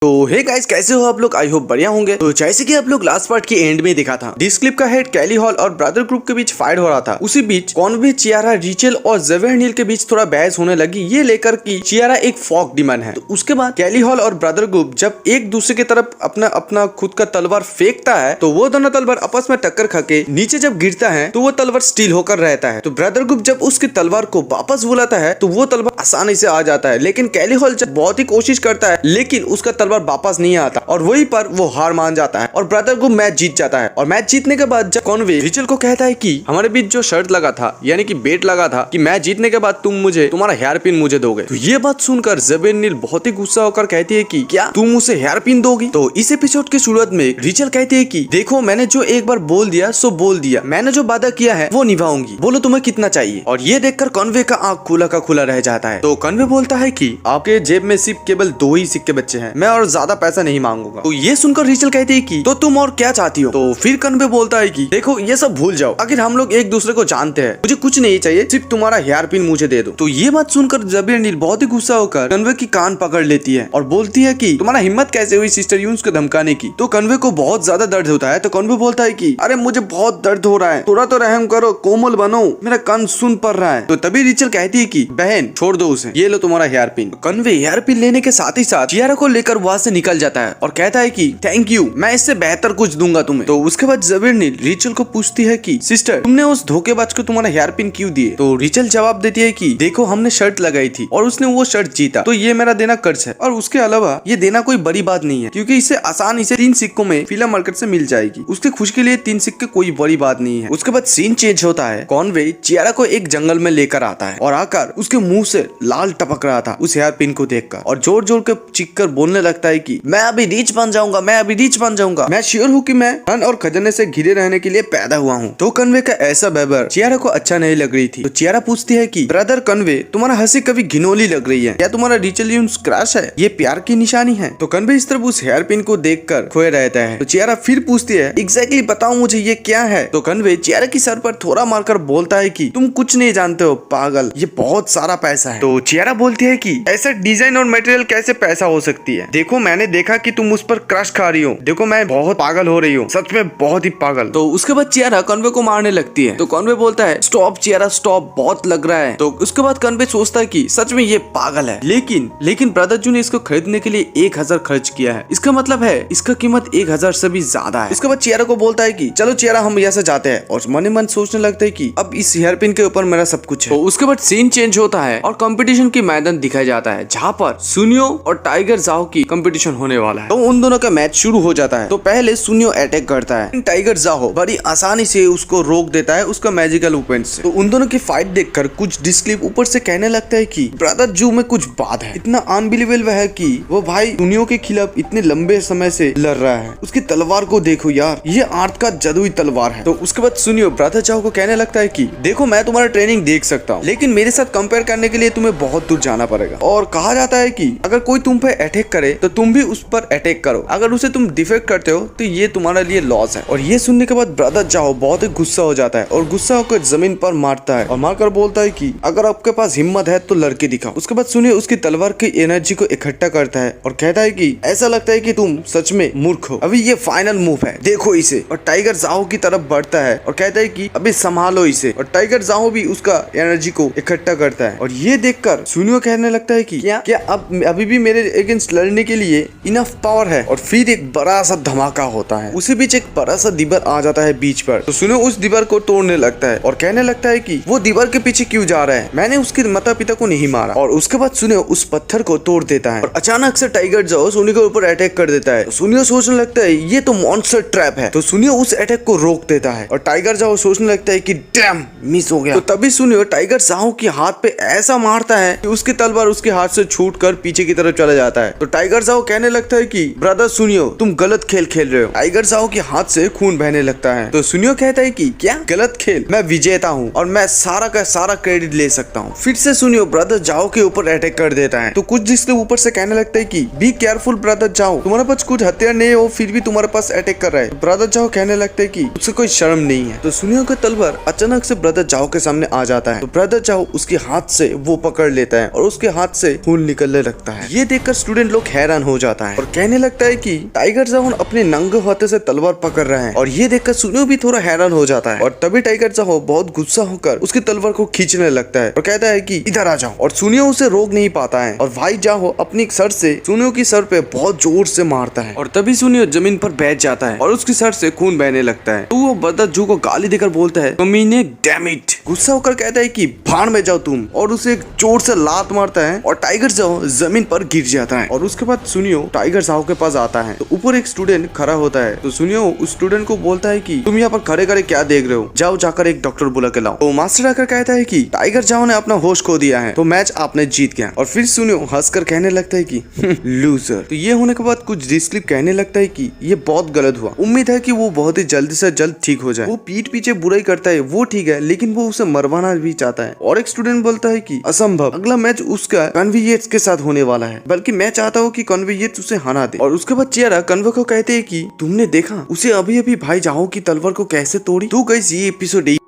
तो hey guys, कैसे हो आप लोग? आई होप बढ़िया होंगे। तो जैसे कि आप लोग लास्ट पार्ट के एंड में देखा था, दिस क्लिप का हेड कैली हॉल और ब्रदर ग्रुप के बीच फाइट हो रहा था। उसी बीच कॉनवे, चियारा, रिचेल और ज़ेवियर नील के बीच थोड़ा बहस होने लगी, ये लेकर कि चियारा एक फॉक डिमन है। तो उसके बाद कैली हॉल और ब्रदर ग्रुप जब एक दूसरे की तरफ अपना अपना खुद का तलवार फेंकता है तो वो दोनों तलवार आपस में टक्कर खाके नीचे जब गिरता है तो वो तलवार स्टील होकर रहता है। तो ब्रदर ग्रुप जब उसकी तलवार को वापस बुलाता है तो वो तलवार आसानी से आ जाता है, लेकिन कैली हॉल जब बहुत ही कोशिश करता है लेकिन उसका तलवार वापस नहीं आता और वहीं पर वो हार मान जाता है और ब्रदर ग्रुप मैच जीत जाता है। और मैच जीतने के बाद जब कॉनवे रिचेल को कहता है कि हमारे बीच जो शर्त लगा था, यानी कि बेट लगा था कि मैच जीतने के बाद तुम मुझे तुम्हारा हेयर पिन मुझे दोगे, तो ये बात सुनकर ज़ेवियर नील बहुत ही गुस्सा होकर कहती है कि क्या तुम मुझे हेयर पिन दोगी? तो इस एपिसोड की शुरुआत में रिचेल कहती है कि देखो, मैंने जो एक बार बोल दिया सो बोल दिया, मैंने जो वादा किया है वो निभाऊंगी, बोलो तुम्हें कितना चाहिए? और ये देखकर कॉनवे का आंख खुला का खुला रह जाता है। तो कॉनवे बोलता है कि आपके जेब में सिर्फ केवल 2 ही सिक्के बच्चे हैं, मैं और ज्यादा पैसा नहीं मांगूंगा। तो ये सुनकर रिचेल कहती है कि तो तुम और क्या चाहती हो? तो फिर कॉनवे बोलता है कि देखो, ये सब भूल जाओ, आखिर हम लोग एक दूसरे को जानते हैं, मुझे कुछ नहीं चाहिए, सिर्फ तुम्हारा हेयर पिन मुझे दे दो। तो ये बात सुनकर ज़ेवियर नील बहुत ही गुस्सा होकर कॉनवे की कान पकड़ लेती है और बोलती है कि तुम्हारा हिम्मत कैसे हुई सिस्टर यून्स को धमकाने की? तो कॉनवे को बहुत ज्यादा दर्द होता है। तो कॉनवे बोलता है कि अरे मुझे बहुत दर्द हो रहा है, थोड़ा तो रहम करो, कोमल बनो, मेरा कान सुन पड़ रहा है। तो तभी रिचेल कहती है कि बहन छोड़ दो उसे, ये लो तुम्हारा hair pin. Conway hair pin लेने के साथ ही साथ चियारा को लेकर वहां से निकल जाता है और कहता है कि थैंक यू, मैं इससे बेहतर कुछ दूंगा तुम्हें। तो उसके बाद ज़ेवियर नील रिचेल को पूछती है कि सिस्टर, तुमने उस धोखेबाज को तुम्हारा हेयर पिन क्यों दिए? तो रिचेल जवाब देती है कि देखो, हमने शर्त लगाई थी और उसने वो शर्त जीता, तो ये मेरा देना कर्ज है, और उसके अलावा ये देना कोई बड़ी बात नहीं है क्योंकि इसे आसानी से 3 सिक्कों में फिल्म मार्केट से मिल जाएगी। उसके खुश के लिए 3 सिक्के कोई बड़ी बात नहीं है। उसके बाद सीन चेंज होता है। कॉनवे चियारा को एक जंगल में लेकर आता है और आकर उसके मुंह से लाल टपक रहा था उस हेयर पिन को देखकर, और जोर जोर के चीखकर बोलने लगता है कि मैं अभी रिच बन जाऊंगा, मैं अभी रिच बन जाऊंगा, मैं श्योर हूँ कि मैं धन और खजाने से घिरे रहने के लिए पैदा हुआ हूँ। तो कॉनवे का ऐसा व्यवहार चियारा को अच्छा नहीं लग रही थी। तो चियारा पूछती है कि ब्रदर कॉनवे, तुम्हारा हंसी कभी घिनौनी लग रही है, क्या तुम्हारा रिचेल यून्स क्रश है, ये प्यार की निशानी है? तो कॉनवे इस तरफ उस हेयर पिन को देखकर खोए रहता है। तो चियारा फिर पूछती है एग्जैक्टली बताओ मुझे ये क्या है? तो कॉनवे चियारा की सर पर थोड़ा मारकर बोलता है कि तुम कुछ नहीं जानते हो पागल, ये बहुत सारा पैसा है। तो चियारा बोलती है कि ऐसा डिजाइन और मटेरियल कैसे पैसा हो सकती है? देखो, मैंने देखा कि तुम उस पर क्रश खा रही हो, देखो मैं बहुत पागल हो रही हूँ, सच में बहुत ही पागल। तो उसके बाद चियारा कॉनवे को मारने लगती है। तो कॉनवे बोलता है स्टॉप चियारा स्टॉप, बहुत लग रहा है। तो उसके बाद कॉनवे सोचता है कि सच में ये पागल है, लेकिन ब्रदर जू ने इसको खरीदने के लिए 1000 खर्च किया है, इसका मतलब है इसका कीमत 1000 से भी ज्यादा है। उसके बाद चियारा को बोलता है कि चलो चियारा, हम यहाँ से जाते हैं, और मन ही मन सोचने लगता है कि अब इस हेयर पिन के ऊपर मेरा सब कुछ है। तो उसके बाद सीन चेंज होता है और कंपटीशन की मैदान दिखाया जाता है जहाँ पर सुनियो और टाइगर जाओ की कंपटीशन होने वाला है। तो उन दोनों का मैच शुरू हो जाता है। तो पहले सुनियो अटैक करता है, टाइगर जाओ बड़ी आसानी से उसको रोक देता है उसका मैजिकल वेपन से। तो उन दोनों की फाइट देखकर कुछ डिस्क्लिप ऊपर से कहने लगता है कि ब्रदर जू में कुछ बात है, इतना अनबिलीवेबल है कि वो भाई सुनियो के खिलाफ इतने लंबे समय से लड़ रहा है, उसकी तलवार को देखो यार, ये आर्ट का जादुई तलवार है। तो उसके बाद सुनियो ब्रदर जाओ को कहने लगता है कि देखो, मैं तुम्हारा ट्रेनिंग देख सकता हूँ, लेकिन मेरे साथ कंपेयर करने के लिए तुम्हें बहुत दूर जाना पड़ेगा। और कहा जाता है कि अगर कोई तुम पे अटैक करे तो तुम भी उस पर अटैक करो, अगर उसे तुम डिफेक्ट करते हो तो ये तुम्हारे लिए लॉस है। और ये सुनने के बाद ब्रदर जाओ बहुत ही गुस्सा हो जाता है और गुस्सा होकर जमीन पर मारता है और मारकर बोलता है कि अगर आपके पास हिम्मत है तो लड़के दिखाओ। उसके बाद सुनिए उसकी तलवार की एनर्जी को इकट्ठा करता है और कहता है कि ऐसा लगता है कि तुम सच में मूर्ख हो, अभी ये फाइनल मूव है, देखो इसे। और टाइगर जाओ की तरफ बढ़ता है और कहता है कि अभी संभालो इसे। और टाइगर जाओ भी उसका एनर्जी को इकट्ठा करता है और ये देखकर सुनियो कहने लगता है कि क्या अब अभी भी मेरे अगेंस्ट लड़ने के लिए इनफ पावर है? और फिर एक बड़ा सा धमाका होता है। उसी बीच एक बड़ा सा दीवार आ जाता है बीच पर। तो सुनियो उस दीवार को तोड़ने लगता है और कहने लगता है कि वो दीवार के पीछे क्यों जा रहा है, मैंने उसके माता पिता को नहीं मारा। और उसके बाद सुनियो उस पत्थर को तोड़ देता है और अचानक से टाइगर जाओ सुनियो के ऊपर अटैक कर देता है। सुनियो सोचने लगता है ये तो मॉन्स्टर ट्रैप है। तो सुनियो उस अटैक को रोक देता है और टाइगर जाओ सोचने लगता है कि डैम, मिस हो गया। तो तभी सुनियो टाइगर जाओ के हाथ पे ऐसा मारता है कि उसकी तलवार उसके हाथ से छूटकर पीछे की तरफ चला जाता है। तो टाइगर जाओ कहने लगता है कि ब्रदर सुनियो, तुम गलत खेल खेल रहे हो। टाइगर जाओ के हाथ से खून बहने लगता है। तो सुनियो कहता है कि क्या गलत खेल, मैं विजेता हूँ और मैं सारा का सारा क्रेडिट ले सकता हूँ। फिर से सुनियो ब्रदर जाओ के ऊपर अटैक कर देता है। तो कुछ जिसके ऊपर से कहने लगता है कि बी केयरफुल ब्रदर जाओ, तुम्हारे पास कुछ हथियार नहीं हो फिर भी तुम्हारे पास अटैक कर रहा है। ब्रदर जाओ कहने लगता है कि उससे कोई शर्म नहीं है। तो सुनियो का तलवार अचानक से ब्रदर जाओ के सामने आ जाता है। तो ब्रदर जाओ उसके हाथ से वो पकड़ लेता है और उसके हाथ से खून निकलने लगता है। ये देखकर स्टूडेंट लोग हैरान हैरान हो जाता है और कहने लगता है कि टाइगर जॉन अपने नंगे हाथों से तलवार पकड़ रहे हैं। और ये देखकर सुनियो भी थोड़ा हैरान हो जाता है और तभी टाइगर जॉन बहुत गुस्सा होकर उसकी तलवार को खींचने लगता है और कहता है कि इधर आ जाओ। और सुनियो उसे रोक नहीं पाता है और भाई जाओ अपनी सर से सुनियो की सर पे बहुत जोर से मारता है और तभी सुनियो जमीन पर बैठ जाता है और उसकी सर से खून बहने लगता है। तो वो बदतजू को गाली देकर बोलता है कमीने डैम इट। गुस्सा होकर कहता है कि भाड़ में जाओ तुम, और उसे एक जोर से लात मारता है और टाइगर जाओ जमीन पर गिर जाता है। और उसके बाद सुनियो टाइगर जाओ के पास आता है तो ऊपर एक स्टूडेंट खड़ा होता है। तो सुनियो उस स्टूडेंट को बोलता है कि तुम यहाँ पर खड़े खड़े क्या देख रहे हो, जाओ जाकर एक डॉक्टर बुला के लाओ। तो मास्टर आकर कहता है कि टाइगर जाओ ने अपना होश खो दिया है तो मैच आपने जीत गया। और फिर सुनियो हंसकर कहने लगता है कि लूजर। तो ये होने के बाद कुछ डिस्क्लिप कहने लगता है कि ये बहुत गलत हुआ, उम्मीद है कि वो बहुत ही जल्दी से जल्द ठीक हो जाए। वो पीठ पीछे बुराई करता है वो ठीक है, लेकिन वो उसे मरवाना भी चाहता है। और एक स्टूडेंट बोलता है कि असंभव, अगला मैच उसका कन्वेयर्स के साथ होने वाला है, बल्कि मैं चाहता हूँ कि कन्वेयर्स उसे हरा दे। और उसके बाद चियारा कन्वे को कहते हैं कि तुमने देखा उसे अभी अभी भाई जाओ की तलवार को कैसे तोड़ी। तो गाइस ये एपिसोड